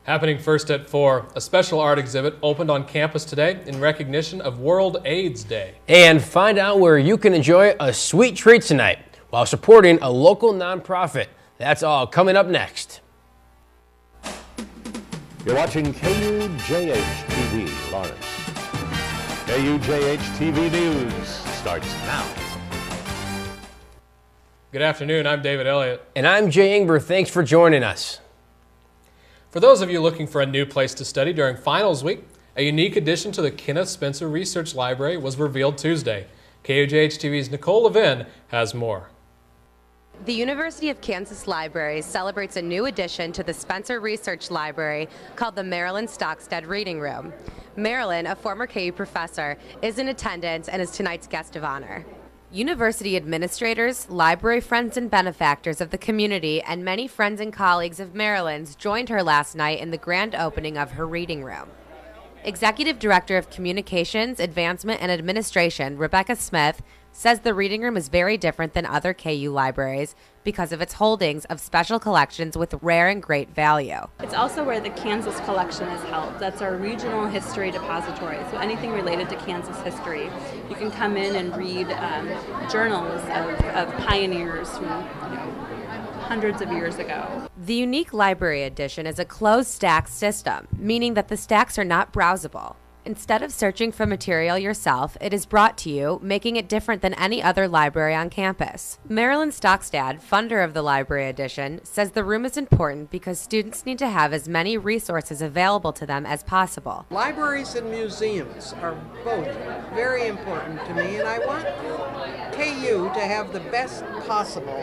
Happening first at 4, a special art exhibit opened on campus today in recognition of World AIDS Day. And find out where you can enjoy a sweet treat tonight while supporting a local nonprofit. That's all coming up next. You're watching KUJH-TV, Lawrence. KUJH-TV News starts now. Good afternoon, I'm David Elliott. And I'm Jay Ingber. Thanks for joining us. For those of you looking for a new place to study during finals week, a unique addition to the Kenneth Spencer Research Library was revealed Tuesday. KUJH-TV's Nicole Levin has more. The University of Kansas Library celebrates a new addition to the Spencer Research Library called the Marilyn Stockstead Reading Room. Marilyn, a former KU professor, is in attendance and is tonight's guest of honor. University administrators, library friends and benefactors of the community, and many friends and colleagues of Marilyn's joined her last night in the grand opening of her reading room. Executive Director of Communications, Advancement, and Administration, Rebecca Smith, says the reading room is very different than other KU libraries because of its holdings of special collections with rare and great value. It's also where the Kansas collection is held. That's our regional history depository. So anything related to Kansas history, you can come in and read journals of pioneers from hundreds of years ago. The unique library edition is a closed stack system, meaning that the stacks are not browsable. Instead of searching for material yourself, it is brought to you, making it different than any other library on campus. Marilyn Stockstead, funder of the library edition, says the room is important because students need to have as many resources available to them as possible. Libraries and museums are both very important to me, and I want KU to have the best possible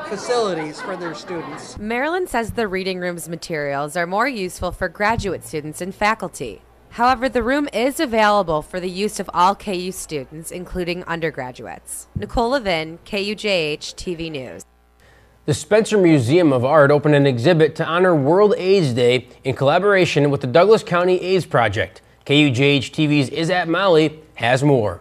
facilities for their students. Marilyn says the reading room's materials are more useful for graduate students and faculty. However, the room is available for the use of all KU students, including undergraduates. Nicole Levin, KUJH-TV News. The Spencer Museum of Art opened an exhibit to honor World AIDS Day in collaboration with the Douglas County AIDS Project. KUJH-TV's Izat Mali has more.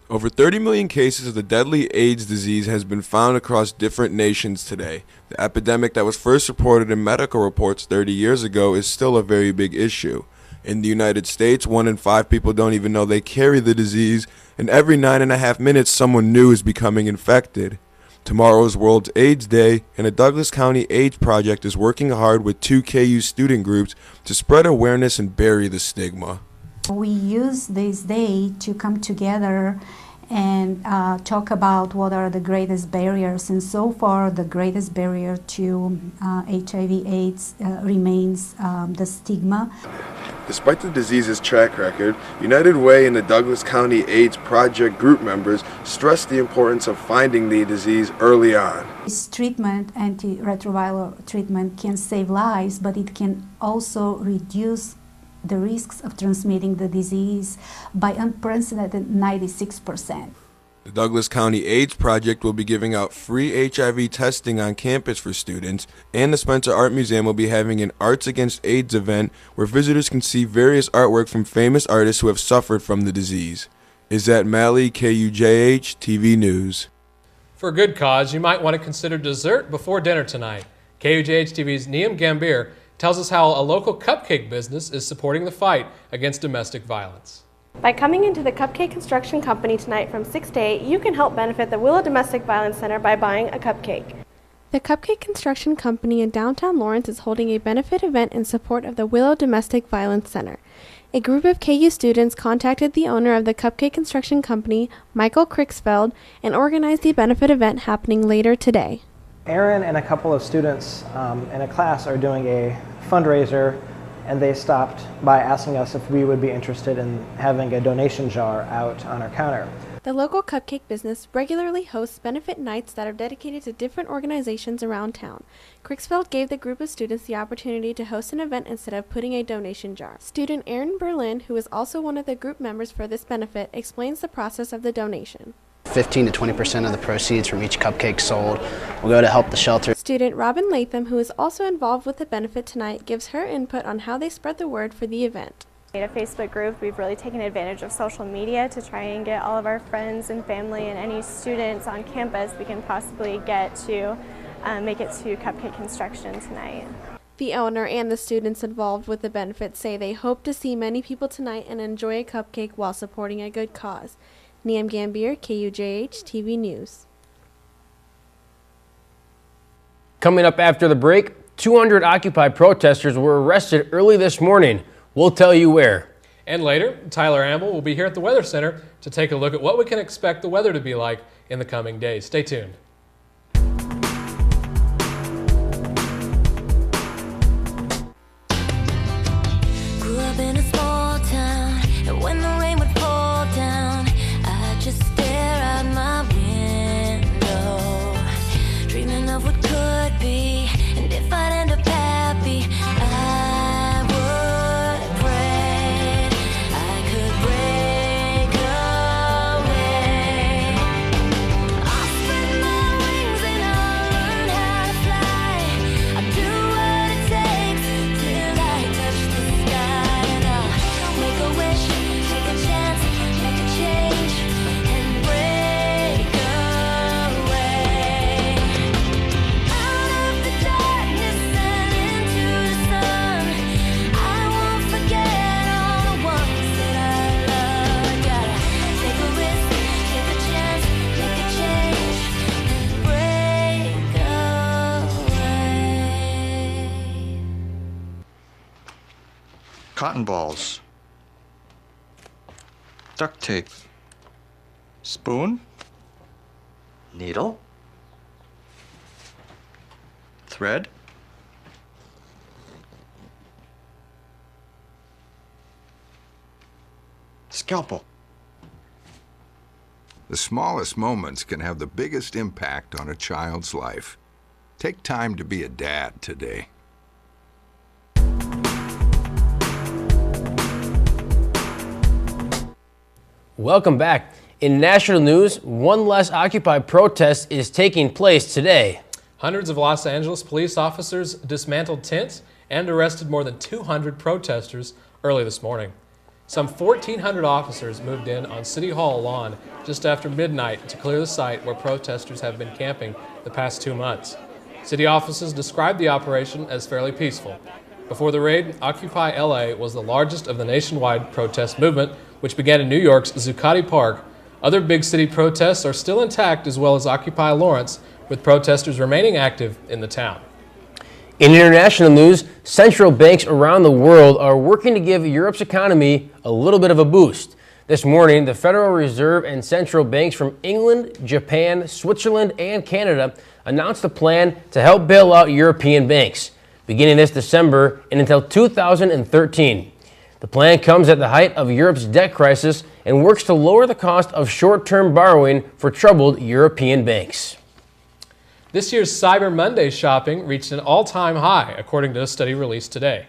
Over 30 million cases of the deadly AIDS disease has been found across different nations today. The epidemic that was first reported in medical reports 30 years ago is still a very big issue. In the United States, 1 in 5 people don't even know they carry the disease, and every 9.5 minutes someone new is becoming infected. Tomorrow is World AIDS Day, and the Douglas County AIDS Project is working hard with 2 KU student groups to spread awareness and bury the stigma. We use this day to come together and talk about what are the greatest barriers, and so far the greatest barrier to HIV/AIDS remains the stigma. Despite the disease's track record, United Way and the Douglas County AIDS Project group members stress the importance of finding the disease early on. This treatment, antiretroviral treatment, can save lives, but it can also reduce the risks of transmitting the disease by unprecedented 96%. The Douglas County AIDS Project will be giving out free HIV testing on campus for students, and the Spencer Art Museum will be having an Arts Against AIDS event where visitors can see various artwork from famous artists who have suffered from the disease. Izat Mali, KUJH-TV News. For a good cause, you might want to consider dessert before dinner tonight. KUJH-TV's Neam Gambir tells us how a local cupcake business is supporting the fight against domestic violence. By coming into the Cupcake Construction Company tonight from 6 to 8, you can help benefit the Willow Domestic Violence Center by buying a cupcake. The Cupcake Construction Company in downtown Lawrence is holding a benefit event in support of the Willow Domestic Violence Center. A group of KU students contacted the owner of the Cupcake Construction Company, Michael Cricksfeld, and organized the benefit event happening later today. Aaron and a couple of students in a class are doing a fundraiser, and they stopped by asking us if we would be interested in having a donation jar out on our counter. The local cupcake business regularly hosts benefit nights that are dedicated to different organizations around town. Cricksfeld gave the group of students the opportunity to host an event instead of putting a donation jar. Student Aaron Berlin, who is also one of the group members for this benefit, explains the process of the donation. 15 to 20% of the proceeds from each cupcake sold will go to help the shelter. Student Robin Latham, who is also involved with the benefit tonight, gives her input on how they spread the word for the event. We made a Facebook group. We've really taken advantage of social media to try and get all of our friends and family and any students on campus we can possibly get to make it to cupcake construction tonight. The owner and the students involved with the benefit say they hope to see many people tonight and enjoy a cupcake while supporting a good cause. Niam Gambier, KUJH-TV News. Coming up after the break, 200 Occupy protesters were arrested early this morning. We'll tell you where. And later, Tyler Amble will be here at the Weather Center to take a look at what we can expect the weather to be like in the coming days. Stay tuned. Grew up in a small town, and when the rain would fall down, I'd just stare out my window, dreaming of what could be, and if I'd end up happy, I would pray I could break away. I'll spread my wings and I'll learn how to fly. I'll do what it takes till I touch the sky, and I'll make a wish, take a chance, make a change, and break away. Out of the darkness and into the sun, I won't forget all the ones that I love. I gotta take a risk, take a chance, make a change, and break away. Cotton balls, duct tape, spoon, needle, thread, scalpel. The smallest moments can have the biggest impact on a child's life. Take time to be a dad today. Welcome back. In national news, one less Occupy protest is taking place today. Hundreds of Los Angeles police officers dismantled tents and arrested more than 200 protesters early this morning. Some 1,400 officers moved in on City Hall lawn just after midnight to clear the site where protesters have been camping the past 2 months. City officials described the operation as fairly peaceful. Before the raid, Occupy LA was the largest of the nationwide protest movement, which began in New York's Zuccotti Park. Other big city protests are still intact, as well as Occupy Lawrence, with protesters remaining active in the town. In international news, central banks around the world are working to give Europe's economy a little bit of a boost. This morning, the Federal Reserve and central banks from England, Japan, Switzerland, and Canada announced a plan to help bail out European banks, beginning this December and until 2013. The plan comes at the height of Europe's debt crisis and works to lower the cost of short-term borrowing for troubled European banks. This year's Cyber Monday shopping reached an all-time high, according to a study released today.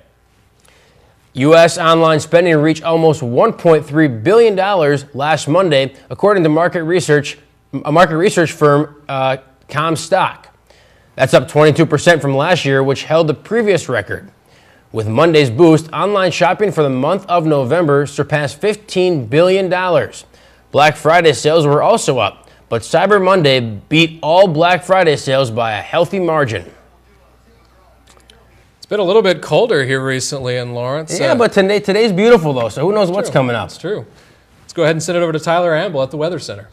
U.S. online spending reached almost $1.3 billion last Monday, according to market research firm Comstock. That's up 22% from last year, which held the previous record. With Monday's boost, online shopping for the month of November surpassed $15 billion. Black Friday sales were also up, but Cyber Monday beat all Black Friday sales by a healthy margin. It's been a little bit colder here recently in Lawrence. Yeah, but today's beautiful, though, so who knows what's coming up. That's true. Let's go ahead and send it over to Tyler Amble at the Weather Center.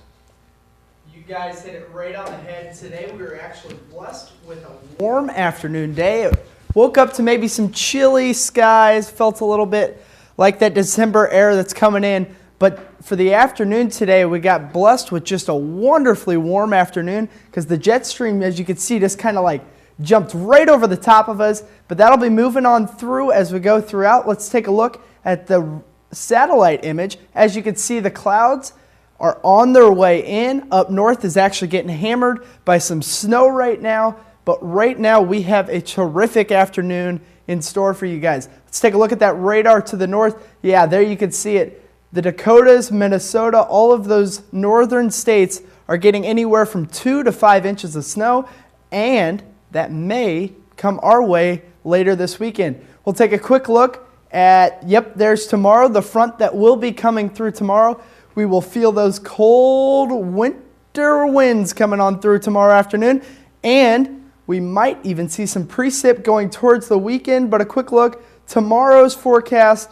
You guys hit it right on the head. Today we were actually blessed with a warm afternoon day. Woke up to maybe some chilly skies, felt a little bit like that December air that's coming in. But for the afternoon today, we got blessed with just a wonderfully warm afternoon because the jet stream, as you can see, just kind of like jumped right over the top of us. But that'll be moving on through as we go throughout. Let's take a look at the satellite image. As you can see, the clouds are on their way in. Up north is actually getting hammered by some snow right now. But right now, we have a terrific afternoon in store for you guys. Let's take a look at that radar to the north. Yeah, there you can see it. The Dakotas, Minnesota, all of those northern states are getting anywhere from 2 to 5 inches of snow, and that may come our way later this weekend. We'll take a quick look at, there's tomorrow, the front that will be coming through tomorrow. We will feel those cold winter winds coming on through tomorrow afternoon, and We might even see some precip going towards the weekend, but a quick look. Tomorrow's forecast,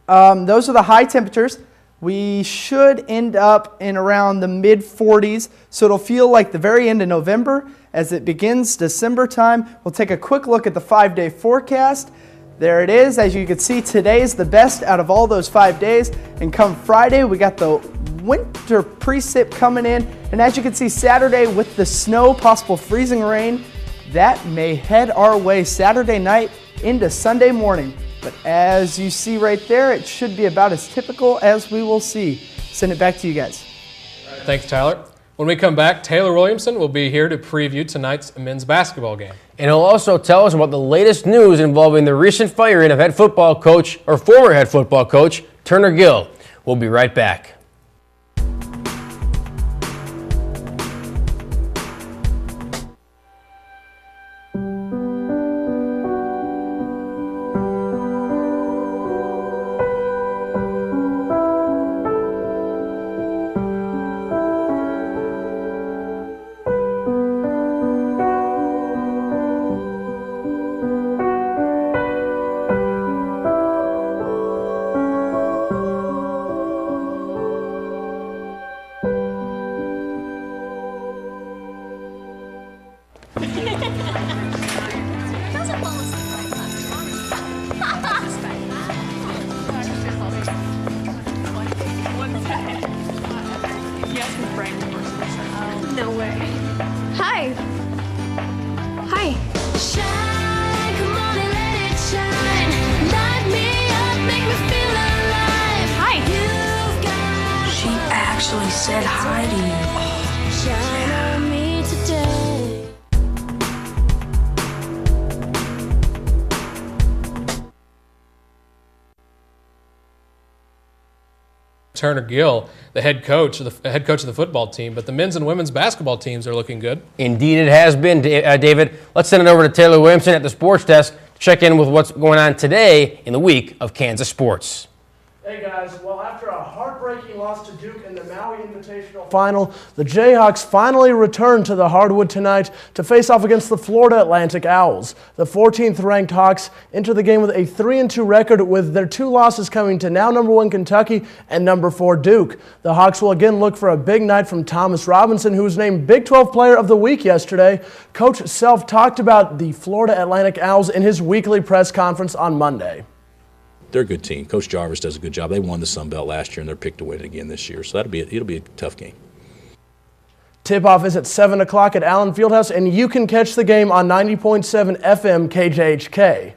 those are the high temperatures. We should end up in around the mid-40s, so it'll feel like the very end of November as it begins December time. We'll take a quick look at the 5-day forecast. There it is. As you can see, today is the best out of all those 5 days. And come Friday, we got the winter precip coming in. And as you can see, Saturday with the snow, possible freezing rain, that may head our way Saturday night into Sunday morning. But as you see right there, it should be about as typical as we will see. Send it back to you guys. Thanks, Tyler. When we come back, Taylor Williamson will be here to preview tonight's men's basketball game. And he'll also tell us about the latest news involving the recent firing of head football coach, or former head football coach, Turner Gill. We'll be right back. No way. Hi. Hi. Shine, come on and let it shine. Light me up, make me feel alive. Hi. She actually said hi to you. shine on me today. Turner Gill, the head coach of the football team, but the men's and women's basketball teams are looking good. Indeed, it has been, David. Let's send it over to Taylor Williamson at the sports desk to check in with what's going on today in the week of Kansas sports. Hey guys, well, after a heartbreaking loss to Duke in the Maui Invitational Final, the Jayhawks finally returned to the hardwood tonight to face off against the Florida Atlantic Owls. The 14th ranked Hawks enter the game with a 3-2 record, with their two losses coming to now number 1 Kentucky and number 4 Duke. The Hawks will again look for a big night from Thomas Robinson, who was named Big 12 Player of the Week yesterday. Coach Self talked about the Florida Atlantic Owls in his weekly press conference on Monday. They're a good team. Coach Jarvis does a good job. They won the Sun Belt last year, and they're picked to win it again this year. So it'll be a tough game. Tip-off is at 7 o'clock at Allen Fieldhouse, and you can catch the game on 90.7 FM KUJH-TV.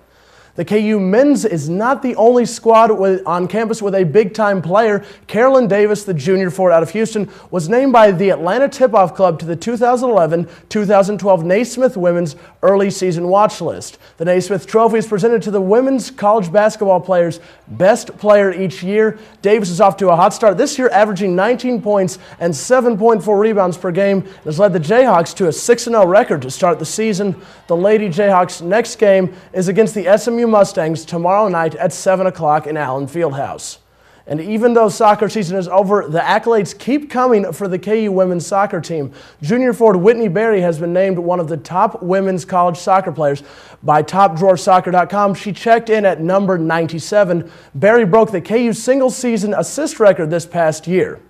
The KU men's is not the only squad on campus with a big-time player. Carolyn Davis, the junior forward out of Houston, was named by the Atlanta Tip-Off Club to the 2011-2012 Naismith Women's Early Season Watch List. The Naismith Trophy is presented to the women's college basketball players' best player each year. Davis is off to a hot start this year, averaging 19 points and 7.4 rebounds per game, and has led the Jayhawks to a 6-0 record to start the season. The Lady Jayhawks' next game is against the SMU Mustangs tomorrow night at 7 o'clock in Allen Fieldhouse. And even though soccer season is over, the accolades keep coming for the KU women's soccer team. Junior forward Whitney Berry has been named one of the top women's college soccer players by TopDrawerSoccer.com. She checked in at number 97. Berry broke the KU single-season assist record this past year.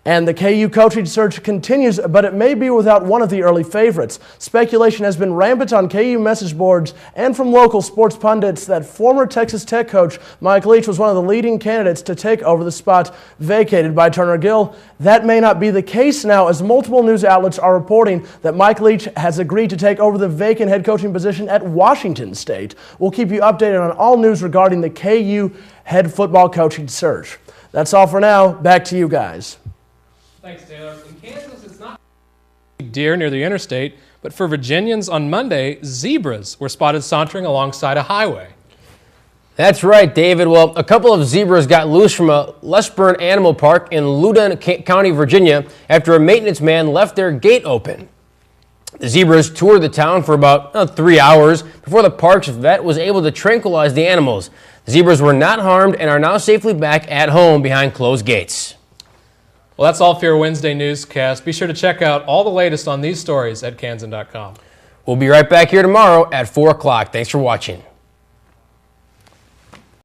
And the KU coaching search continues, but it may be without one of the early favorites. Speculation has been rampant on KU message boards and from local sports pundits that former Texas Tech coach Mike Leach was one of the leading candidates to take over the spot vacated by Turner Gill. That may not be the case now, as multiple news outlets are reporting that Mike Leach has agreed to take over the vacant head coaching position at Washington State. We'll keep you updated on all news regarding the KU head football coaching search. That's all for now. Back to you guys. Thanks, Taylor. In Kansas, it's not deer near the interstate, but for Virginians on Monday, zebras were spotted sauntering alongside a highway. That's right, David. Well, a couple of zebras got loose from a Lesburn Animal Park in Loudoun County, Virginia, after a maintenance man left their gate open. The zebras toured the town for about 3 hours before the park's vet was able to tranquilize the animals. The zebras were not harmed and are now safely back at home behind closed gates. Well, that's all for your Wednesday newscast. Be sure to check out all the latest on these stories at Kansan.com. We'll be right back here tomorrow at 4 o'clock. Thanks for watching.